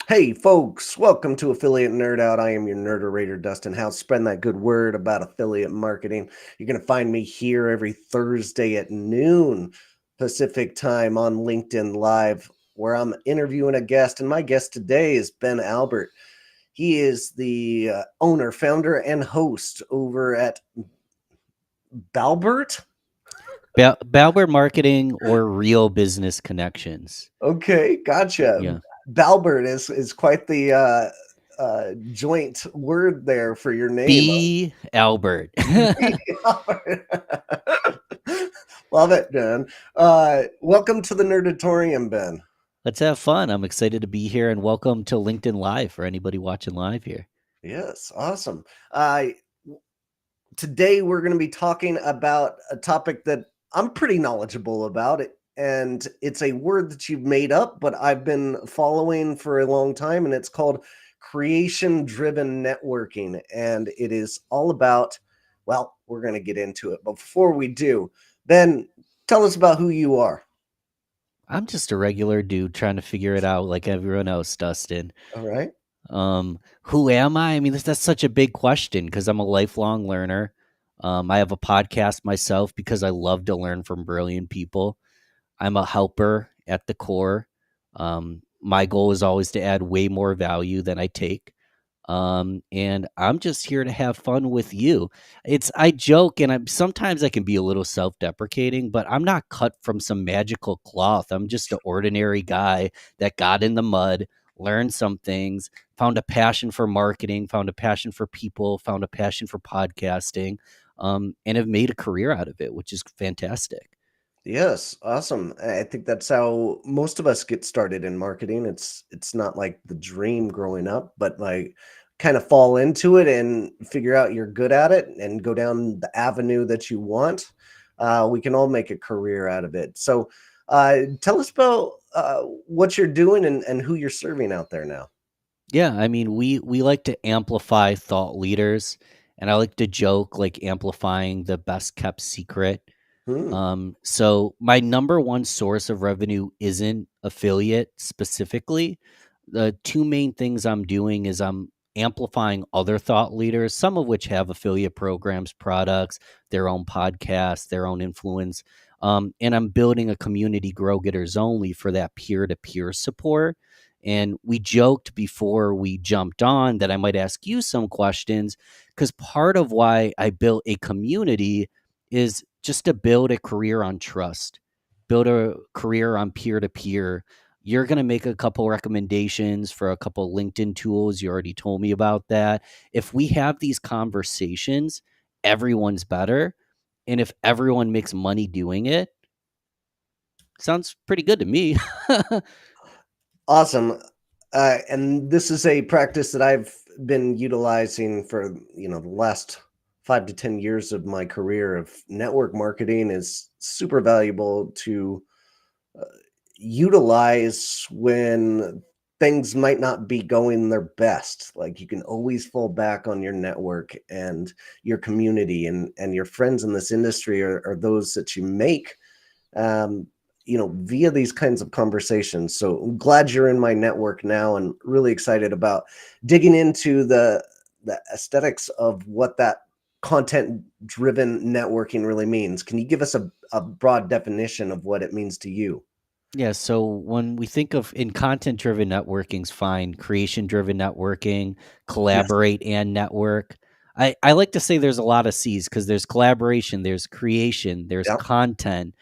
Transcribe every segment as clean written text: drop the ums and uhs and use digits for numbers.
Hey, folks, welcome to Affiliate Nerd Out. I am your nerderator, Dustin House. Spreading that good word about affiliate marketing. You're going to find me here every Thursday at noon Pacific time on LinkedIn Live, where I'm interviewing a guest. And my guest today is Ben Albert. He is the owner, founder, and host over at Balbert. Balber Marketing or Real Business Connections. Okay, gotcha. Yeah. Balbert is quite the joint word there for your name. B. Albert. Love it, Ben. Welcome to the Nerdatorium, Ben. Let's have fun. I'm excited to be here and welcome to LinkedIn Live for anybody watching live here. Yes, awesome. Today we're going to be talking about a topic that I'm pretty knowledgeable about it, and it's a word that you've made up, but I've been following for a long time, and it's called creation-driven networking, and it is all about, well, we're going to get into it, but before we do, Ben, tell us about who you are. I'm just a regular dude trying to figure it out like everyone else, Dustin. All right. Who am I? I mean, that's such a big question because I'm a lifelong learner. I have a podcast myself because I love to learn from brilliant people. I'm a helper at the core. My goal is always to add way more value than I take. And I'm just here to have fun with you. I joke and sometimes I can be a little self-deprecating, but I'm not cut from some magical cloth. I'm just an ordinary guy that got in the mud, learned some things, found a passion for marketing, found a passion for people, found a passion for podcasting, and have made a career out of it, which is fantastic. Yes, awesome. I think that's how most of us get started in marketing. It's not like the dream growing up, but like kind of fall into it and figure out you're good at it and go down the avenue that you want. We can all make a career out of it. So tell us about what you're doing and who you're serving out there now. Yeah, I mean, we like to amplify thought leaders, and I like to joke like amplifying the best kept secret. Hmm. So my number one source of revenue isn't affiliate specifically. The two main things I'm doing is I'm amplifying other thought leaders, some of which have affiliate programs, products, their own podcasts, their own influence. And I'm building a community grow getters only for that peer to peer support. And we joked before we jumped on that I might ask you some questions because part of why I built a community is just to build a career on trust, build a career on peer to peer. You're going to make a couple recommendations for a couple LinkedIn tools. You already told me about that. If we have these conversations, everyone's better. And if everyone makes money doing it, sounds pretty good to me. Awesome. And this is a practice that I've been utilizing for, the last 5 to 10 years of my career of network marketing is super valuable to uh, utilize when things might not be going their best. Like you can always fall back on your network and your community and your friends in this industry are those that you make um, via these kinds of conversations. So I'm glad you're in my network now and really excited about digging into the aesthetics of what that content driven networking really means. Can you give us a broad definition of what it means to you? Yeah, so when we think of in content driven networking's fine, creation driven networking, Yes. collaborate and network. I like to say there's a lot of C's because there's collaboration, there's creation, there's Yeah. content,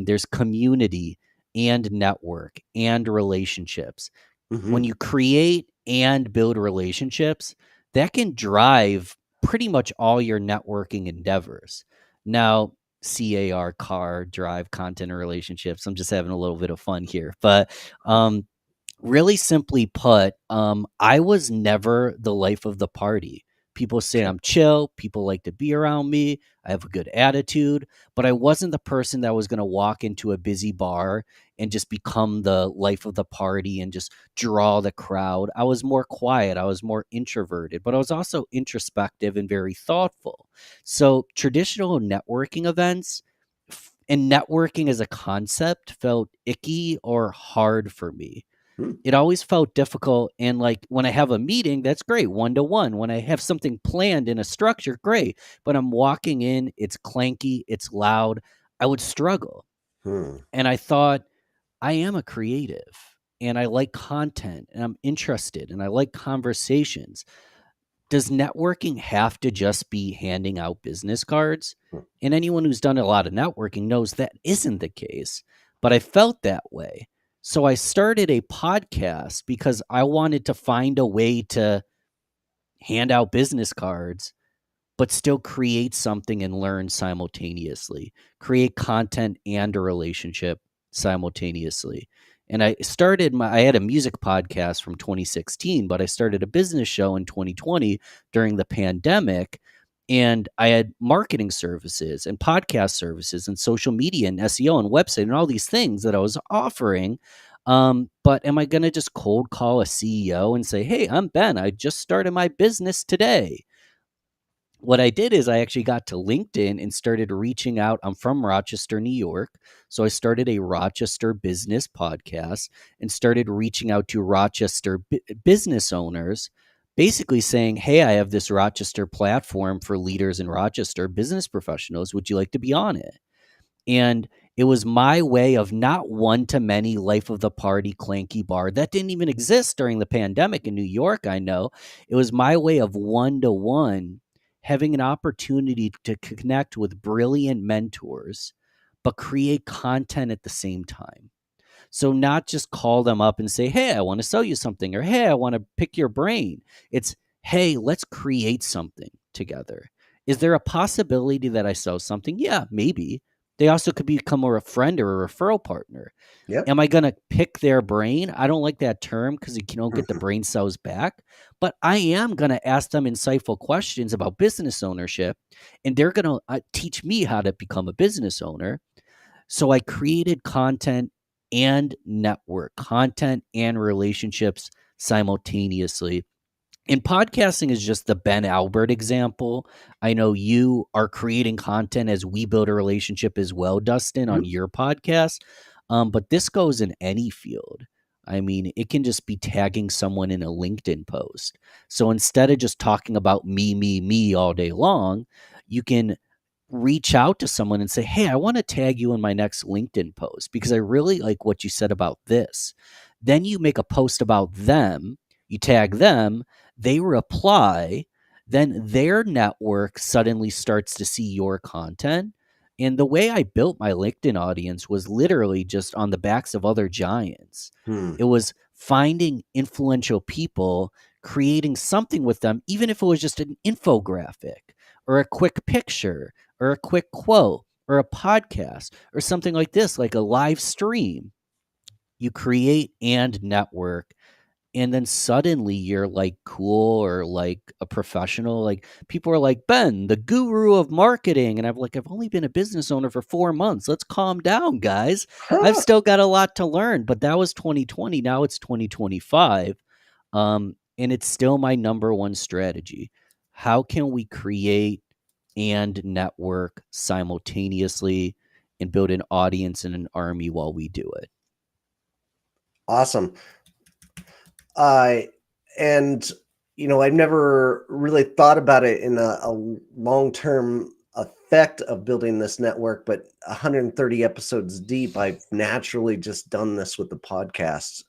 there's community and network and relationships. When Hmm. you create and build relationships, that can drive pretty much all your networking endeavors. Now, car, drive, content, and relationships. I'm just having a little bit of fun here. But really simply put, I was never the life of the party. People say Okay. I'm chill. People like to be around me. I have a good attitude, but I wasn't the person that was going to walk into a busy bar and just become the life of the party and just draw the crowd. I was more quiet. I was more introverted, but I was also introspective and very thoughtful. So traditional networking events and networking as a concept felt icky or hard for me. Hmm. It always felt difficult. And like when I have a meeting, that's great, one to one. When I have something planned in a structure, great. But I'm walking in, it's clanky, it's loud. I would struggle. Hmm. And I thought, I am a creative and I like content and I'm interested and I like conversations. Does networking have to just be handing out business cards? Hmm. And anyone who's done a lot of networking knows that isn't the case. But I felt that way. So I started a podcast because I wanted to find a way to hand out business cards but still create something and learn simultaneously, create content and a relationship simultaneously. And I had a music podcast from 2016, but I started a business show in 2020 during the pandemic. And I had marketing services and podcast services and social media and SEO and website and all these things that I was offering. But am I going to just cold call a CEO and say, hey, I'm Ben. I just started my business today? What I did is I actually got to LinkedIn and started reaching out. I'm from Rochester, New York. So I started a Rochester business podcast and started reaching out to Rochester business owners, basically saying, hey, I have this Rochester platform for leaders in Rochester, business professionals. Would you like to be on it? And it was my way of not one to many life of the party clanky bar that didn't even exist during the pandemic in New York. I know it was my way of one to one having an opportunity to connect with brilliant mentors, but create content at the same time. So not just call them up and say, hey, I want to sell you something, or hey, I want to pick your brain. It's, hey, let's create something together. Is there a possibility that I sell something? Yeah, maybe. They also could become a friend or a referral partner. Yep. Am I going to pick their brain? I don't like that term because you don't get the brain cells back. But I am going to ask them insightful questions about business ownership, and they're going to teach me how to become a business owner. So I created content and network, content and relationships simultaneously. And podcasting is just the Ben Albert example. I know you are creating content as we build a relationship as well, Dustin, on Mhm. your podcast. But this goes in any field. I mean, it can just be tagging someone in a LinkedIn post. So instead of just talking about me all day long, you can reach out to someone and say, hey, I want to tag you in my next LinkedIn post because I really like what you said about this. Then you make a post about them, you tag them, they reply, then their network suddenly starts to see your content. And the way I built my LinkedIn audience was literally just on the backs of other giants. Hmm. It was finding influential people, creating something with them, even if it was just an infographic or a quick picture or a quick quote or a podcast or something like this, like a live stream. You create and network, and then suddenly you're like cool or like a professional. Like people are like, Ben, the guru of marketing. And I'm like, I've only been a business owner for 4 months. Let's calm down, guys. I've Huh. still got a lot to learn. But that was 2020. Now it's 2025. And it's still my number one strategy. How can we create and network simultaneously and build an audience and an army while we do it? Awesome. Uh, and I've never really thought about it in a long-term effect of building this network, but 130 episodes deep, I've naturally just done this with the podcast.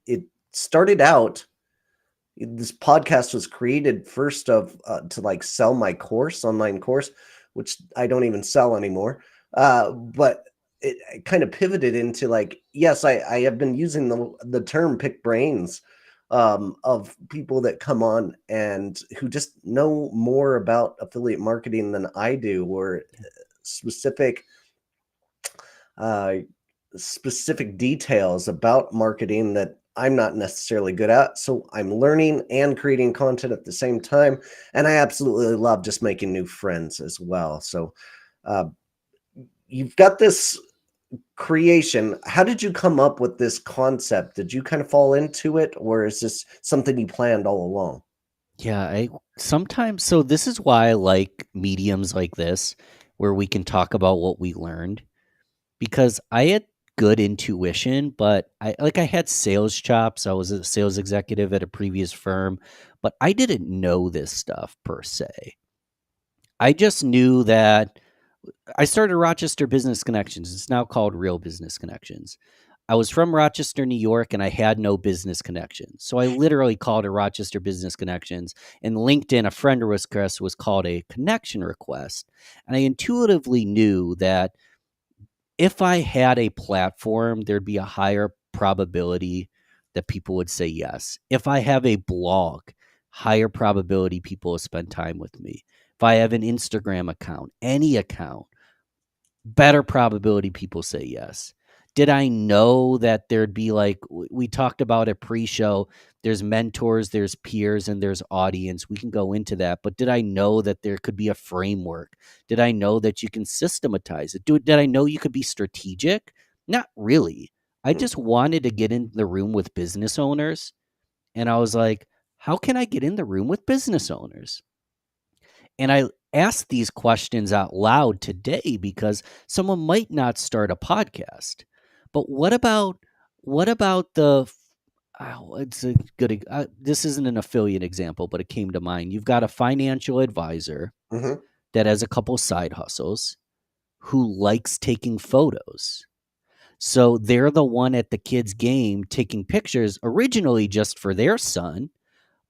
It started out, this podcast was created first of to like sell my online course, which I don't even sell anymore. But it kind of pivoted into like, yes, I have been using the term pick brains of people that come on and who just know more about affiliate marketing than I do, or specific uh, specific details about marketing that I'm not necessarily good at. So I'm learning and creating content at the same time. And I absolutely love just making new friends as well. So uh, you've got this creation. How did you come up with this concept? Did you kind of fall into it, or is this something you planned all along? Yeah, I sometimes, so this is why I like mediums like this where we can talk about what we learned, because I had good intuition, but I had sales chops. I was a sales executive at a previous firm, but I didn't know this stuff per se. I just knew that I started Rochester Business Connections. It's now called Real Business Connections. I was from Rochester, New York, and I had no business connections. So I literally called it Rochester Business Connections. And LinkedIn, a friend request was called a connection request. And I intuitively knew that if I had a platform, there'd be a higher probability that people would say yes. If I have a blog, higher probability people will spend time with me. If I have an Instagram account, any account, better probability people say yes. Did I know that there'd be like we talked about at pre-show, there's mentors, there's peers, and there's audience. We can go into that, but did I know that there could be a framework? Did I know that you can systematize it? Did I know you could be strategic? Not really. I Mm. just wanted to get in the room with business owners, and I was like, how can I get in the room with business owners? And I ask these questions out loud today because someone might not start a podcast. But what about it's a good this isn't an affiliate example, but it came to mind. You've got a financial advisor Mhm. that has a couple side hustles who likes taking photos. So they're the one at the kids' game taking pictures originally just for their son,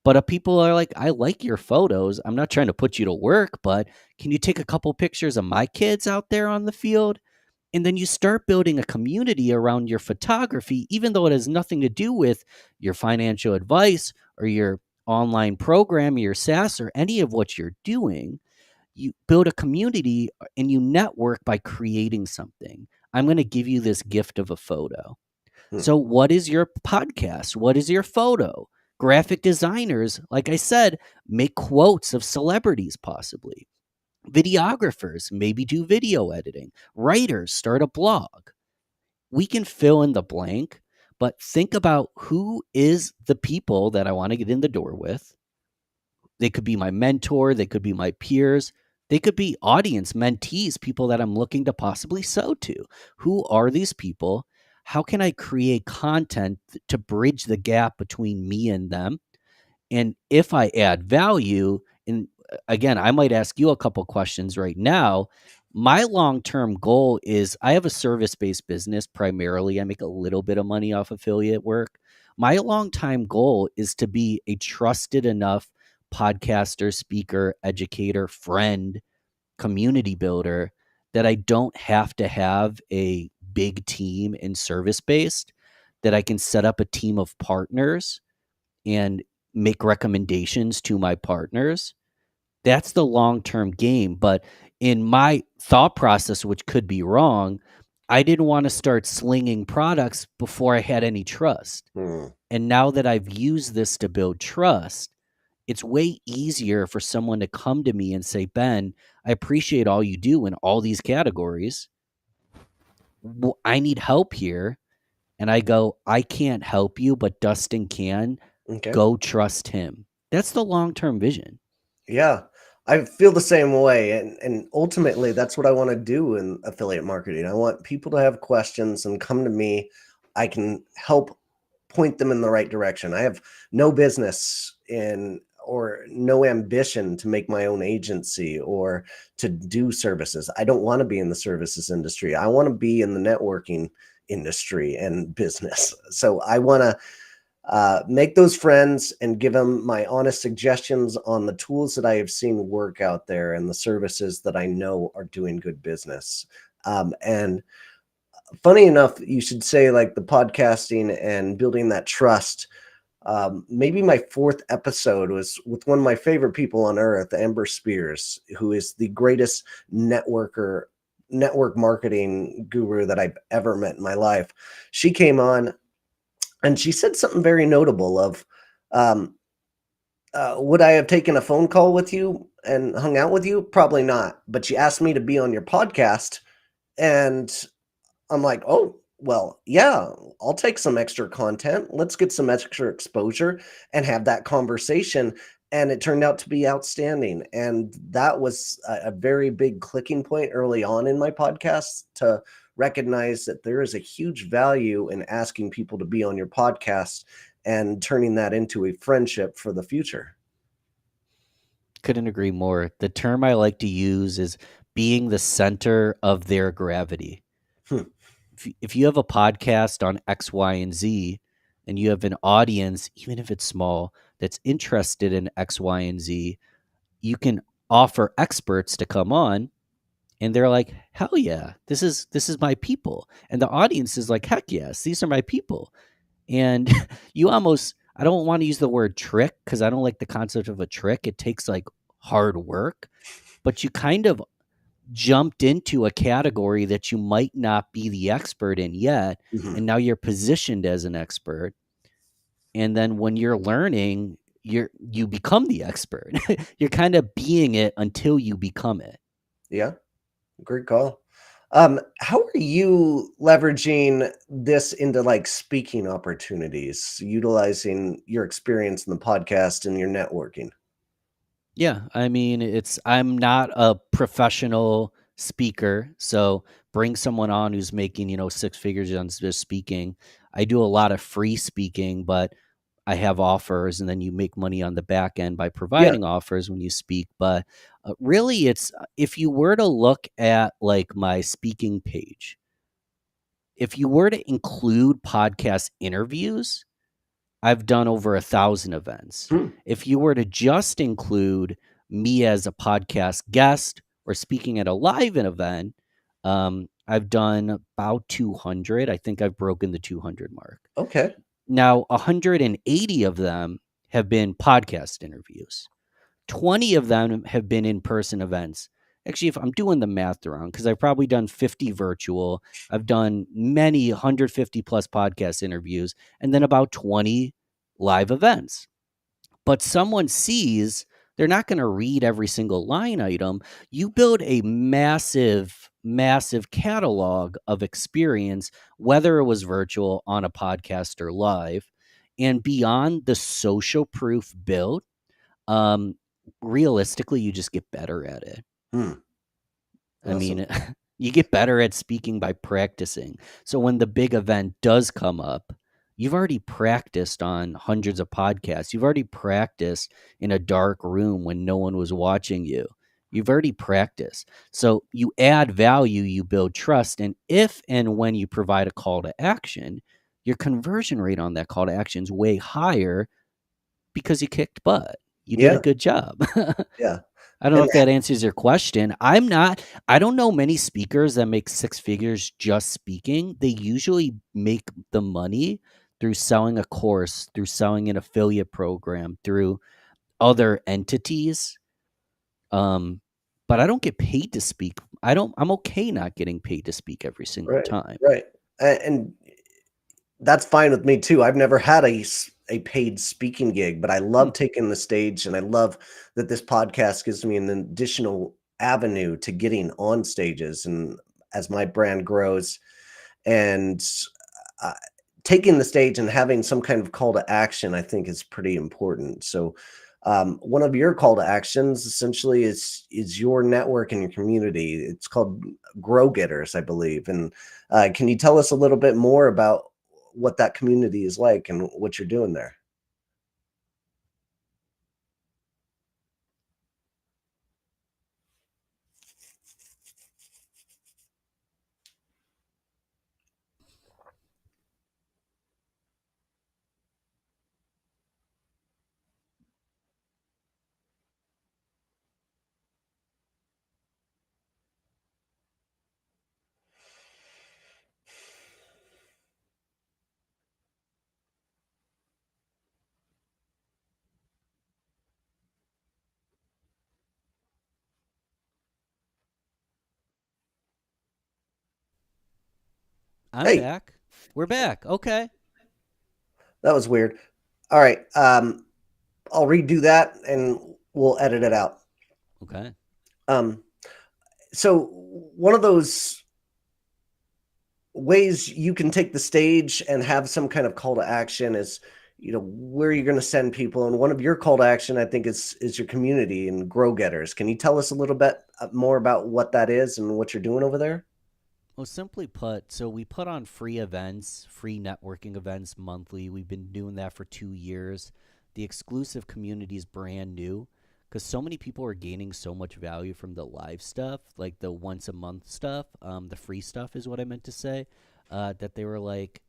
but people are like, I like your photos. I'm not trying to put you to work, but can you take a couple pictures of my kids out there on the field? And then you start building a community around your photography, even though it has nothing to do with your financial advice or your online program, your SaaS, or any of what you're doing. You build a community and you network by creating something. I'm going to give you this gift of a photo. Mm. So, what is your podcast? What is your photo? Graphic designers, like I said, make quotes of celebrities, possibly. Videographers maybe do video editing. Writers start a blog. We can fill in the blank, but think about who is the people that I want to get in the door with. They could be my mentor, they could be my peers, they could be audience mentees, people that I'm looking to possibly sell to. Who are these people? How can I create content to bridge the gap between me and them? And if I add value, and again, I might ask you a couple questions right now. My long term goal is I have a service based business primarily. I make a little bit of money off affiliate work. My long time goal is to be a trusted enough podcaster, speaker, educator, friend, community builder that I don't have to have a big team and service based, that I can set up a team of partners and make recommendations to my partners. That's the long term game. But in my thought process, which could be wrong, I didn't want to start slinging products before I had any trust. Mm. And now that I've used this to build trust, it's way easier for someone to come to me and say, Ben, I appreciate all you do in all these categories. I need help here. And I go, I can't help you, but Dustin can. Okay. Go trust him. That's the long term vision. Yeah. I feel the same way, and ultimately that's what I want to do in affiliate marketing. I want people to have questions and come to me. I can help point them in the right direction. I have no business in or no ambition to make my own agency or to do services. I don't want to be in the services industry. I want to be in the networking industry and business. So I want to make those friends and give them my honest suggestions on the tools that I have seen work out there and the services that I know are doing good business. And funny enough, you should say like the podcasting and building that trust. Maybe my fourth episode was with one of my favorite people on earth, Amber Spears, who is the greatest network marketing guru that I've ever met in my life. She came on and she said something very notable of, um, would I have taken a phone call with you and hung out with you? Probably not. But she asked me to be on your podcast, and I'm like, oh, well, yeah, I'll take some extra content. Let's get some extra exposure and have that conversation. And it turned out to be outstanding. And that was a very big clicking point early on in my podcast to recognize that there is a huge value in asking people to be on your podcast and turning that into a friendship for the future. Couldn't agree more. The term I like to use is being the center of their gravity. Hmm. If you have a podcast on X, Y, and Z, and you have an audience, even if it's small, that's interested in X, Y, and Z, you can offer experts to come on, and they're like, hell yeah, this is my people. And the audience is like, heck yes, these are my people. And you almost, I don't want to use the word trick because I don't like the concept of a trick. It takes like hard work, but you kind of jumped into a category that you might not be the expert in yet. Mhm. And now you're positioned as an expert. And then when you're learning, you become the expert. You're kind of being it until you become it. Yeah, great call. How are you leveraging this into like speaking opportunities, utilizing your experience in the podcast and your networking? Yeah, I mean, I'm not a professional speaker, so bring someone on who's making, six figures on just speaking. I do a lot of free speaking, but I have offers, and then you make money on the back end by Yeah. providing offers when you speak. But really, it's if you were to look at like my speaking page, if you were to include podcast interviews, I've done over 1,000 events. Hmm. If you were to just include me as a podcast guest or speaking at a live event, I've done about 200. I think I've broken the 200 mark. Okay. Now, 180 of them have been podcast interviews. 20 of them have been in-person events. Actually, if I'm doing the math wrong, because I've probably done 50 virtual, I've done many 150 plus podcast interviews, and then about 20 live events. But someone sees they're not going to read every single line item. You build a massive, massive catalog of experience, whether it was virtual, on a podcast, or live. And beyond the social proof build, um, realistically, you just get better at it. Hmm. I Awesome. mean, you get better at speaking by practicing. So when the big event does come up, you've already practiced on hundreds of podcasts. You've already practiced in a dark room when no one was watching you. You've already practiced. So you add value, you build trust. And if and when you provide a call to action, your conversion rate on that call to action is way higher because you kicked butt. You did a Yeah. good job. Yeah. I don't know And if that answers your question. I don't know many speakers that make six figures just speaking. They usually make the money through selling a course, through selling an affiliate program, through other entities. Um, but I don't get paid to speak. I'm okay not getting paid to speak every single right, time. right. And that's fine with me too. I've never had a paid speaking gig, but I Hmm. love taking the stage, and I love that this podcast gives me an additional avenue to getting on stages. And as my brand grows, and uh, taking the stage and having some kind of call to action, I think is pretty important. So, one of your call to actions essentially is your network and your community. It's called Grow Getters, I believe. And can you tell us a little bit more about what that community is like and what you're doing there? I'm Hey, back. We're back. Okay. that was weird. All right, I'll redo that and we'll edit it out. Okay. Um, so one of those ways you can take the stage and have some kind of call to action is, where you're going to send people. And one of your call to action, I think, is your community and Grow Getters. Can you tell us a little bit more about what that is and what you're doing over there? Well, simply put, so we put on free events, free networking events monthly. We've been doing that for 2 years. The exclusive community is brand new because so many people are gaining so much value from the live stuff, like the once a month stuff. The free stuff is what I meant to say. That they were like,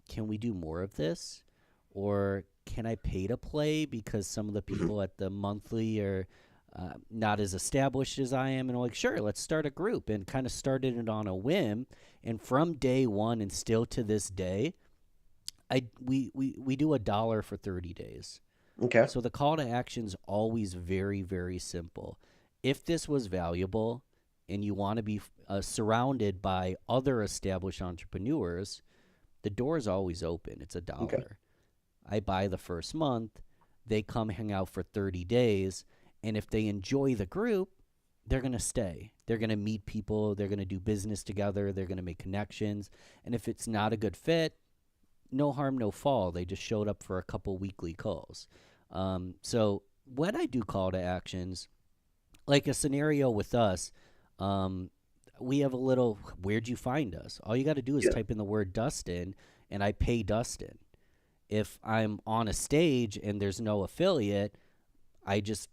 can we do more of this? Or can I pay to play because some of the Mhm. people at the monthly are not as established as I am? And I'm like, sure, let's start a group, and kind of started it on a whim. And from day one and still to this day, we do $1 for 30 days. Okay. So the call to action is always very, very simple. If this was valuable and you want to be surrounded by other established entrepreneurs, the door is always open. It's a Okay. dollar. I buy the first month, they come hang out for 30 days, and if they enjoy the group, they're going to stay. They're going to meet people, they're going to do business together, they're going to make connections. And if it's not a good fit, no harm, no fall. They just showed up for a couple weekly calls. So when I do call to actions, like a scenario with us, um, we have a little, where'd you find us? All you got to do is Yeah. type in the word Dustin, and I pay Dustin. If I'm on a stage and there's no affiliate, I just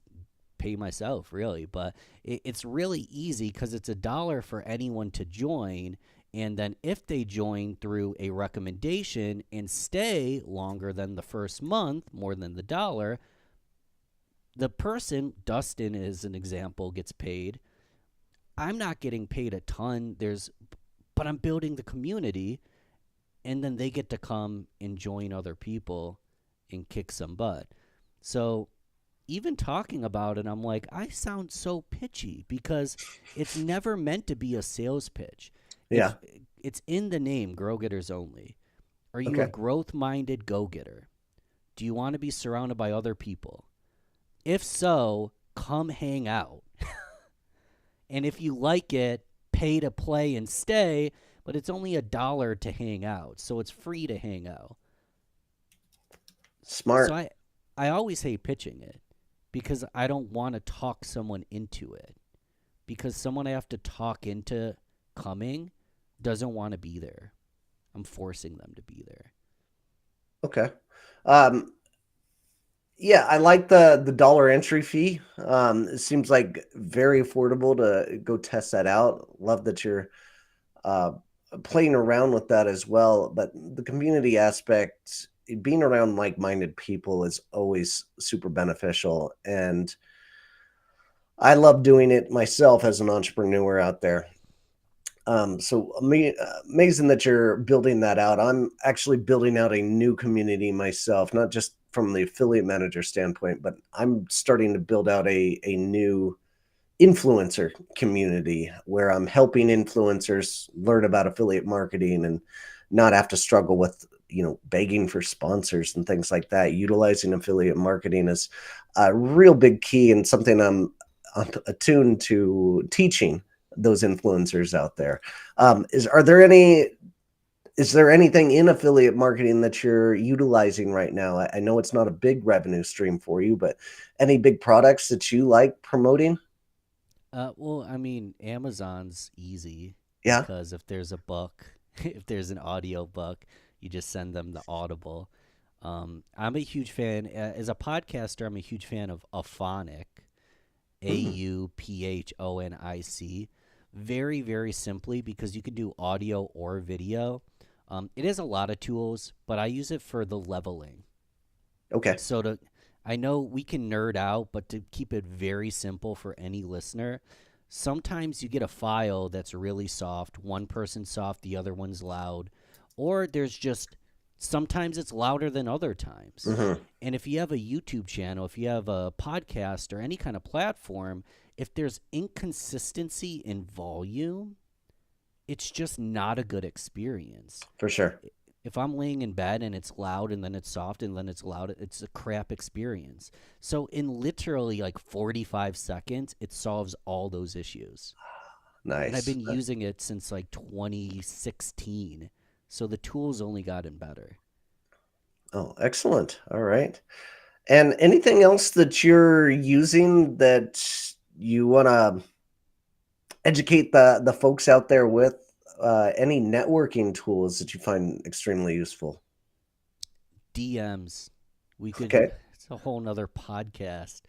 pay myself, really. But it's really easy because it's $1 for anyone to join. And then if they join through a recommendation and stay longer than the first month, more than the dollar, the person, Dustin is an example, gets paid. I'm not getting paid a ton. But I'm building the community, and then they get to come and join other people and kick some butt. So even talking about it, I'm like, I sound so pitchy because it's never meant to be a sales pitch. If Yeah. it's in the name, Grow Getters Only. Are you a Okay. growth minded go getter? Do you want to be surrounded by other people? If so, come hang out. And if you like it, pay to play and stay, but it's only $1 to hang out. So it's free to hang out. So Smart. I always hate pitching it because I don't want to talk someone into it. Because someone I have to talk into coming doesn't want to be there. I'm forcing them to be there. Okay. Um, yeah, I like the dollar entry fee. It seems like very affordable to go test that out. Love that you're uh, playing around with that as well. But the community aspect, being around like-minded people is always super beneficial. And I love doing it myself as an entrepreneur out there. Amazing that you're building that out. I'm actually building out a new community myself, not just from the affiliate manager standpoint, but I'm starting to build out a new influencer community where I'm helping influencers learn about affiliate marketing and not have to struggle with, begging for sponsors and things like that. Utilizing affiliate marketing is a real big key and something I'm attuned to teaching those influencers out there. Is there anything in affiliate marketing that you're utilizing right now? I know it's not a big revenue stream for you, but any big products that you like promoting? Well, I mean, Amazon's easy Yeah. because if there's a book, if there's an audio book, you just send them the Audible. I'm a huge fan, as a podcaster, I'm a huge fan of Auphonic, Mm, Auphonic. Very, very simply because you can do audio or video. It has a lot of tools, but I use it for the leveling. okay. So I know we can nerd out, but to keep it very simple for any listener, sometimes you get a file that's really soft, one person's soft, the other one's loud, or there's just sometimes it's louder than other times. Hmm. And if you have a YouTube channel, if you have a podcast or any kind of platform, if there's inconsistency in volume, it's just not a good experience. For sure. If I'm laying in bed and it's loud and then it's soft and then it's loud, it's a crap experience. So in literally like 45 seconds, it solves all those issues. And I've Nice. been using it since like 2016. So the tool's only gotten better. Oh, excellent. All right. And anything else that you're using that you want to educate the folks out there with? any networking tools that you find extremely useful? DMs. We could. Okay. It's a whole nother podcast.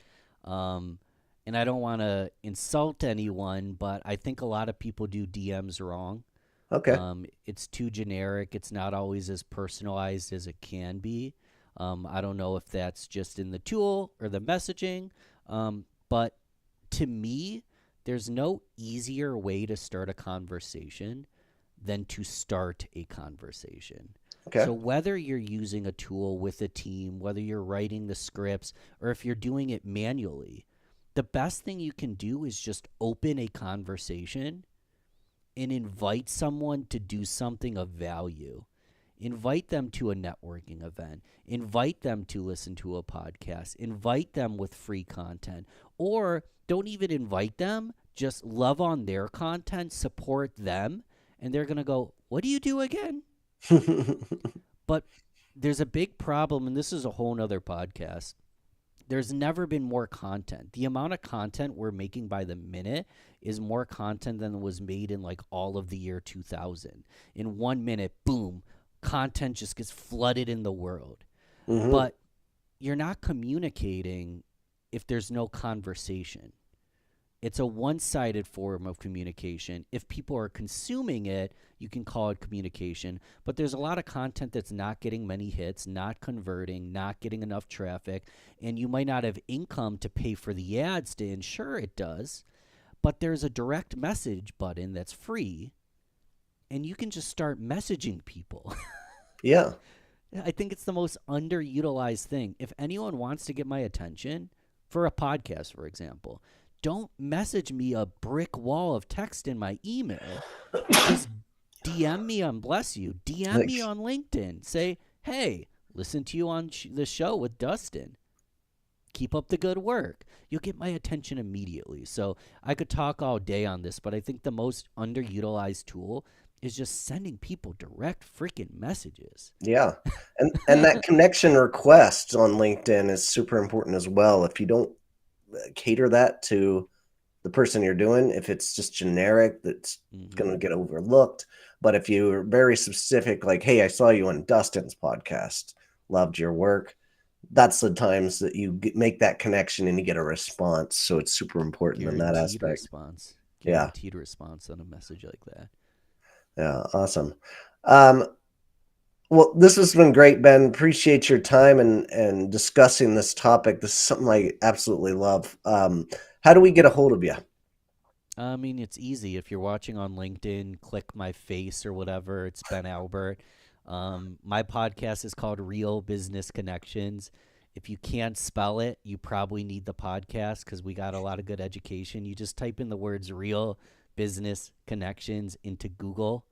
Um, and I don't want to insult anyone, but I think a lot of people do DMs wrong. Okay. It's too generic. It's not always as personalized as it can be. I don't know if that's just in the tool or the messaging, but to me, there's no easier way to start a conversation than to start a conversation. Okay. So, whether you're using a tool with a team, whether you're writing the scripts, or if you're doing it manually, the best thing you can do is just open a conversation and invite someone to do something of value. Invite them to a networking event. Invite them to listen to a podcast. Invite them with free content. Or don't even invite them. Just love on their content, support them. And they're going to go, "What do you do again?" But there's a big problem, and this is a whole nother podcast. There's never been more content. The amount of content we're making by the minute is more content than was made in like all of the year 2000. In 1 minute, boom, content just gets flooded in the world. Hmm. But you're not communicating if there's no conversation. It's a one-sided form of communication. If people are consuming it, you can call it communication, but there's a lot of content that's not getting many hits, not converting, not getting enough traffic, and you might not have income to pay for the ads to ensure it does, but there's a direct message button that's free, and you can just start messaging people. Yeah. I think it's the most underutilized thing. If anyone wants to get my attention for a podcast, for example, don't message me a brick wall of text in my email. Just DM me on Bless You. DM Like, me on LinkedIn. Say, hey, listen to you on the show with Dustin. Keep up the good work. You'll get my attention immediately. So I could talk all day on this, but I think the most underutilized tool is just sending people direct freaking messages. yeah. And that connection request on LinkedIn is super important as well. If you don't cater that to the person you're doing, if it's just generic, that's going Mm-hmm. to get overlooked. But if you're very specific, like, hey, I saw you on Dustin's podcast, loved your work, that's the times that you make that connection and you get a response. So it's super important in that Guaranteed aspect. response. Yeah. Guaranteed response on a message like that. Yeah. Awesome. Um, well, this has been great, Ben. Appreciate your time and discussing this topic. This is something I absolutely love. How do we get a hold of you? I mean, it's easy. If you're watching on LinkedIn, click my face or whatever. It's Ben Albert. My podcast is called Real Business Connections. If you can't spell it, you probably need the podcast because we got a lot of good education. You just type in the words Real Business Connections into Google.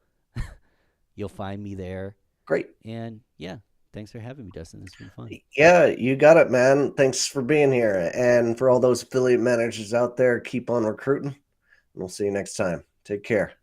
You'll find me there. Great. And yeah, thanks for having me, Dustin. It's been fun. Yeah, you got it, man. Thanks for being here. And for all those affiliate managers out there, keep on recruiting. We'll see you next time. Take care.